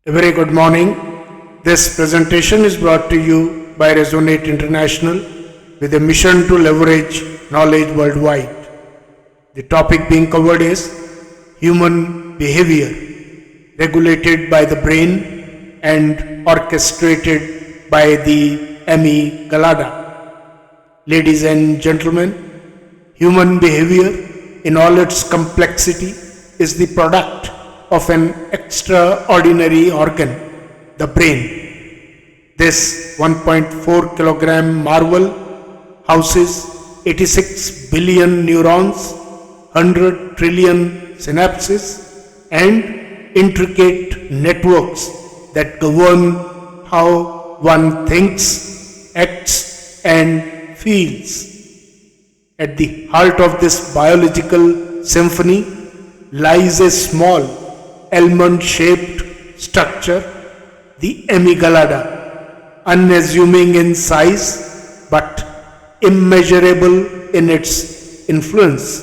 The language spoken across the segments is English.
A very good morning. This presentation is brought to you by Resonate International with a mission to leverage knowledge worldwide. The topic being covered is human behavior, regulated by the brain and orchestrated by the amygdala. Ladies and gentlemen, human behavior in all its complexity is the product of an extraordinary organ, the brain. This 1.4 kilogram marvel houses 86 billion neurons, 100 trillion synapses, and intricate networks that govern how one thinks, acts, and feels. At the heart of this biological symphony lies a small almond-shaped structure, the amygdala, unassuming in size but immeasurable in its influence.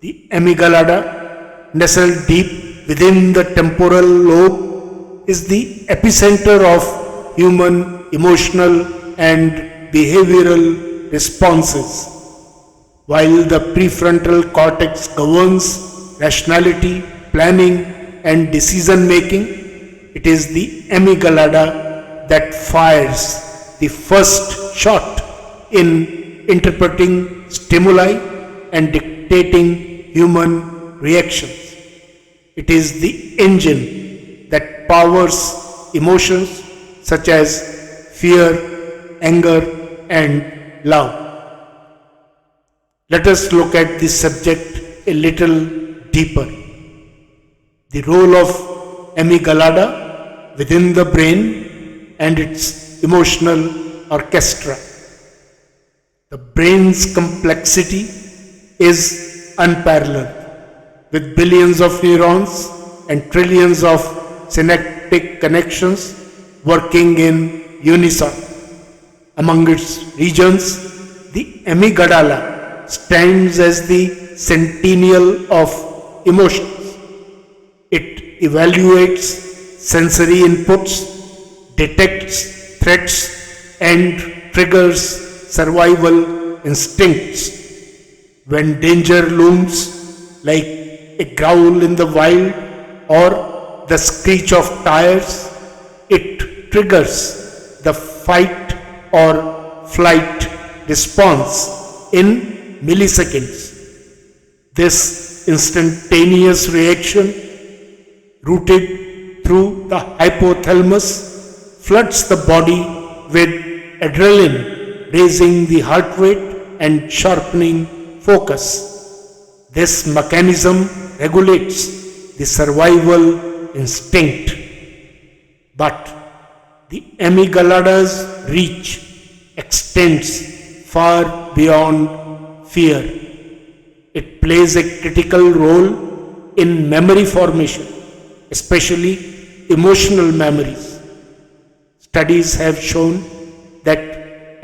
The amygdala, nestled deep within the temporal lobe, is the epicenter of human emotional and behavioral responses. While the prefrontal cortex governs rationality, planning, and decision making, it is the amygdala that fires the first shot in interpreting stimuli and dictating human reactions. It is the engine that powers emotions such as fear, anger, and love. Let us look at this subject a little deeper. The role of amygdala within the brain and its emotional orchestra. The brain's complexity is unparalleled, with billions of neurons and trillions of synaptic connections working in unison. Among its regions, the amygdala stands as the centennial of emotions. It evaluates sensory inputs, detects threats, and triggers survival instincts. When danger looms, like a growl in the wild or the screech of tires, it triggers the fight or flight response in milliseconds. This instantaneous reaction, rooted through the hypothalamus, floods the body with adrenaline, raising the heart rate and sharpening focus. This mechanism regulates the survival instinct. But the amygdala's reach extends far beyond fear. It plays a critical role in memory formation, especially emotional memories. Studies have shown that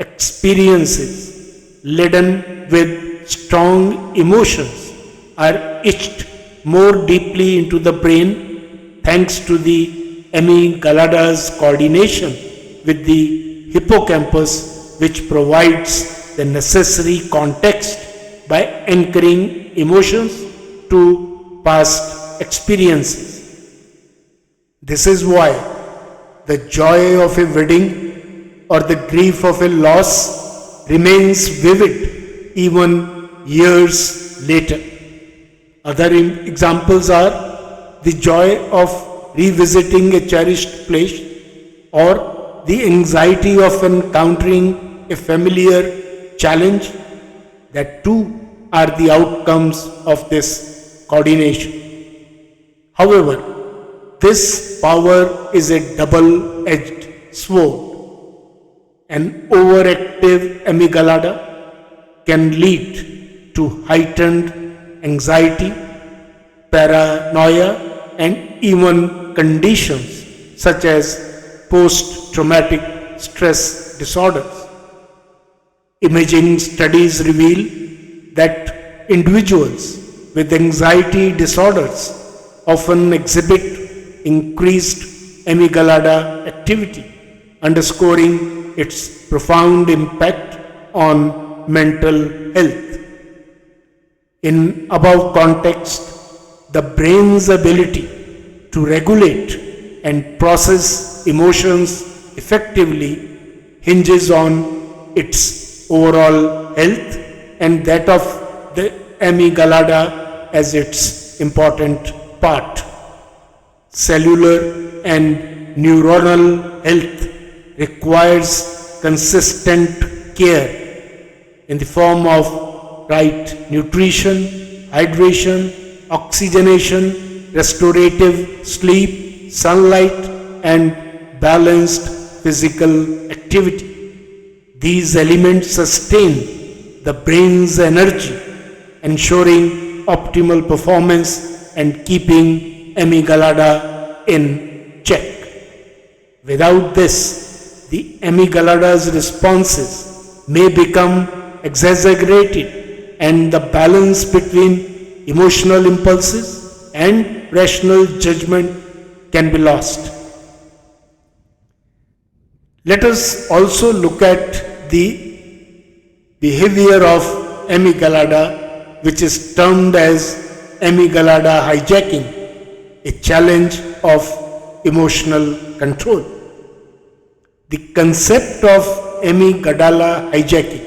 experiences laden with strong emotions are etched more deeply into the brain thanks to the amygdala's coordination with the hippocampus, which provides the necessary context by anchoring emotions to past experiences. This is why the joy of a wedding or the grief of a loss remains vivid even years later. Other examples are the joy of revisiting a cherished place or the anxiety of encountering a familiar challenge. That too are the outcomes of this coordination. However, this power is a double-edged sword. An overactive amygdala can lead to heightened anxiety, paranoia, and even conditions such as post-traumatic stress disorders. Imaging studies reveal that individuals with anxiety disorders often exhibit increased amygdala activity, underscoring its profound impact on mental health. In above context, the brain's ability to regulate and process emotions effectively hinges on its overall health and that of the amygdala as its important part. Cellular and neuronal health requires consistent care in the form of right nutrition, hydration, oxygenation, restorative sleep, sunlight, and balanced physical activity. These elements sustain the brain's energy, ensuring optimal performance and keeping amygdala in check. Without this, the amygdala's responses may become exaggerated and the balance between emotional impulses and rational judgment can be lost. Let us also look at the behavior of amygdala, which is termed as amygdala hijacking, a challenge of emotional control. The concept of amygdala hijacking,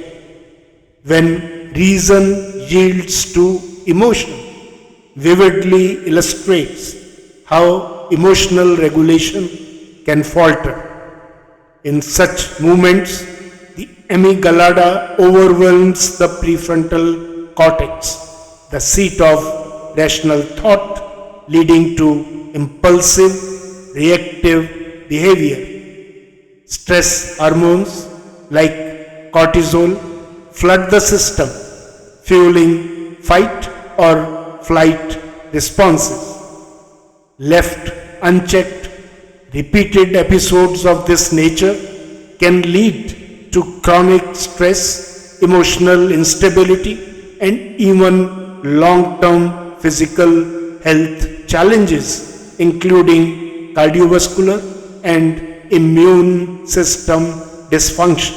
when reason yields to emotion, vividly illustrates how emotional regulation can falter. In such movements, the amygdala overwhelms the prefrontal cortex, the seat of rational thought, leading to impulsive, reactive behavior. Stress hormones like cortisol flood the system, fueling fight or flight responses. Left unchecked, repeated episodes of this nature can lead to chronic stress, emotional instability, and even long-term physical health challenges, including cardiovascular and immune system dysfunction.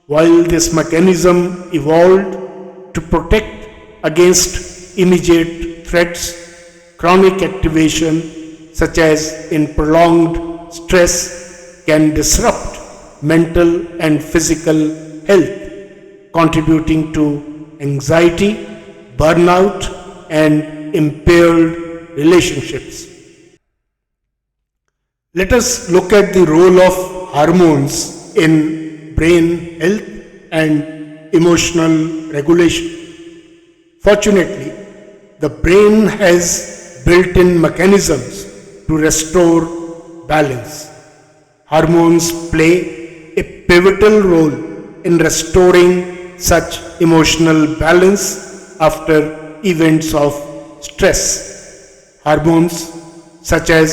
While this mechanism evolved to protect against immediate threats, chronic activation, such as in prolonged stress, can disrupt mental and physical health, contributing to anxiety, burnout, and impaired relationships. Let us look at the role of hormones in brain health and emotional regulation. Fortunately, the brain has built-in mechanisms to restore balance. Hormones play a pivotal role in restoring such emotional balance after events of stress. Hormones such as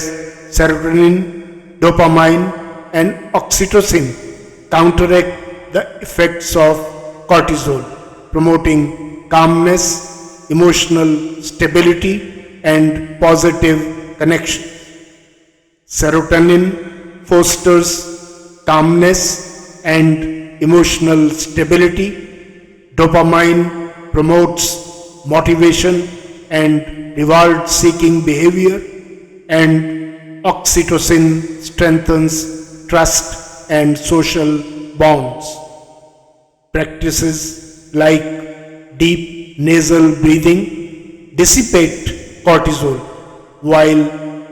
serotonin, dopamine, and oxytocin counteract the effects of cortisol, promoting calmness, emotional stability, and positive connection. Serotonin fosters calmness and emotional stability. Dopamine promotes motivation and reward-seeking behavior, and oxytocin strengthens trust and social bonds. Practices like deep nasal breathing dissipate cortisol, while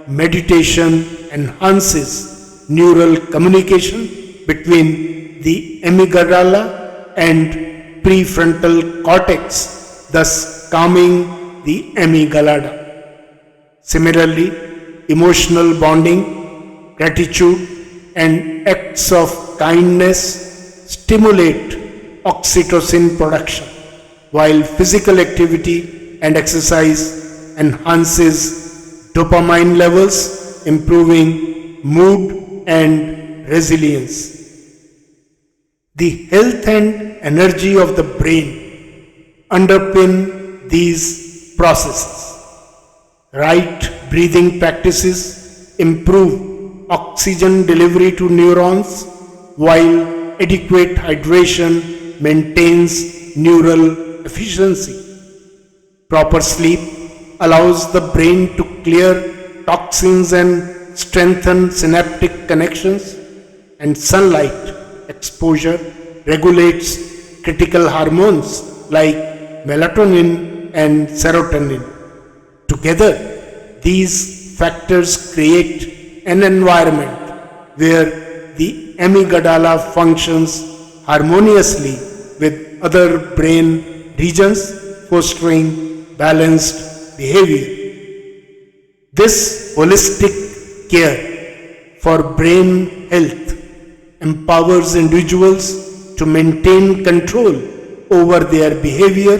meditation enhances neural communication between the amygdala and prefrontal cortex, thus calming the amygdala. Similarly, emotional bonding, gratitude, and acts of kindness stimulate oxytocin production, while physical activity and exercise enhances dopamine levels, improving mood and resilience. The health and energy of the brain underpin these processes. Right breathing practices improve oxygen delivery to neurons, while adequate hydration maintains neural efficiency. Proper sleep allows the brain to clear toxins and strengthen synaptic connections, and sunlight exposure regulates critical hormones like melatonin and serotonin. Together, these factors create an environment where the amygdala functions harmoniously with other brain regions, fostering balanced behavior. This holistic care for brain health empowers individuals to maintain control over their behavior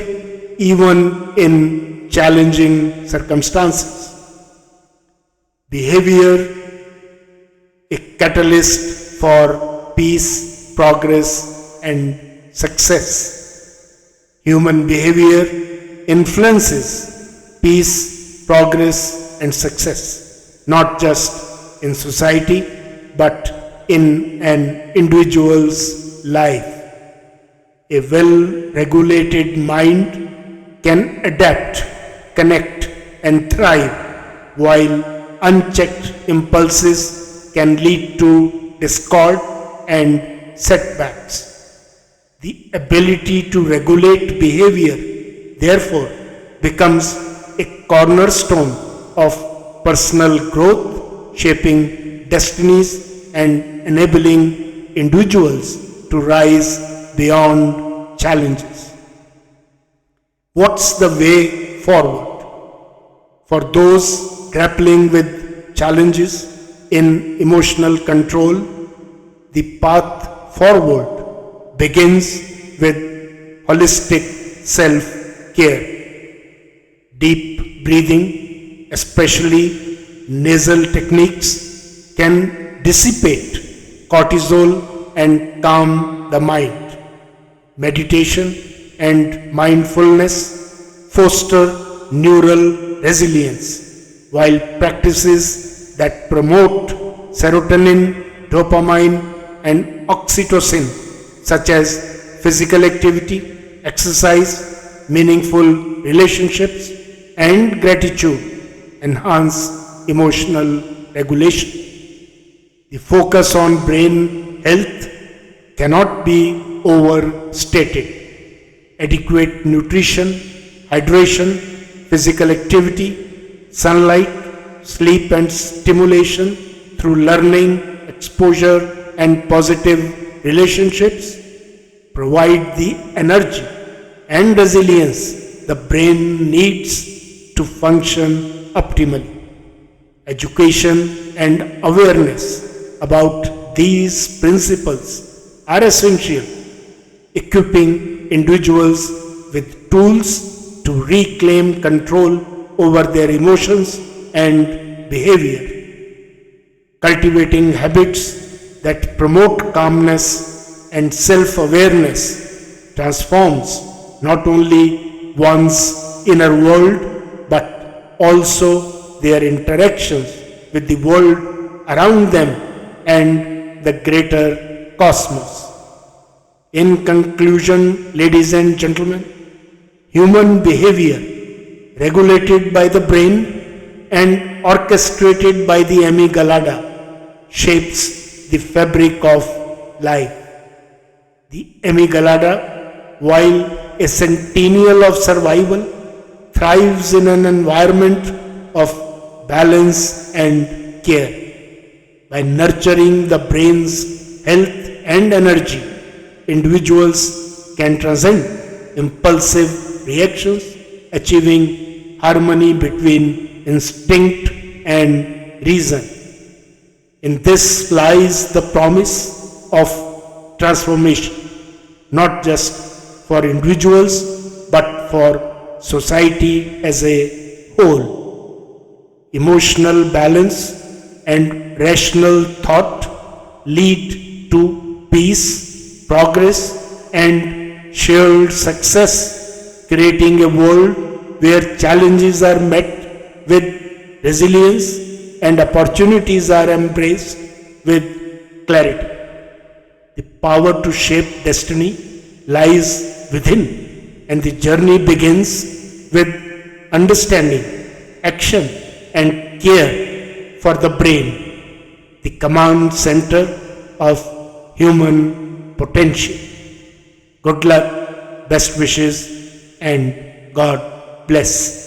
even in challenging circumstances. Behavior, a catalyst for peace, progress, and success. Human behavior influences peace, progress, and success, not just in society, but in an individual's life. A well-regulated mind can adapt, connect, and thrive, while unchecked impulses can lead to discord and setbacks. The ability to regulate behavior, therefore, becomes a cornerstone of personal growth, shaping destinies and enabling individuals to rise beyond challenges. What's the way forward? For those grappling with challenges in emotional control, the path forward begins with holistic self-care. Deep breathing, especially nasal techniques, can dissipate cortisol and calm the mind. Meditation and mindfulness foster neural resilience, while practices that promote serotonin, dopamine, and oxytocin, such as physical activity, exercise, meaningful relationships, and gratitude, enhance emotional regulation. The focus on brain health cannot be overstated. Adequate nutrition, hydration, physical activity, sunlight, sleep and stimulation through learning, exposure, and positive relationships provide the energy and resilience the brain needs to function optimally. Education and awareness about these principles are essential, equipping individuals with tools to reclaim control over their emotions and behavior. Cultivating habits that promote calmness and self-awareness transforms not only one's inner world but also their interactions with the world around them and the greater cosmos. In conclusion, ladies and gentlemen, human behavior, regulated by the brain and orchestrated by the amygdala, shapes the fabric of life. The amygdala, while a centennial of survival, thrives in an environment of balance and care. By nurturing the brain's health and energy, individuals can transcend impulsive reactions, achieving harmony between instinct and reason. In this lies the promise of transformation, not just for individuals but for society as a whole. Emotional balance and rational thought lead to peace, progress, and shared success, creating a world where challenges are met with resilience and opportunities are embraced with clarity. The power to shape destiny lies within, and the journey begins with understanding, action, and care for the brain, the command center of human potential. Good luck, best wishes, and God bless.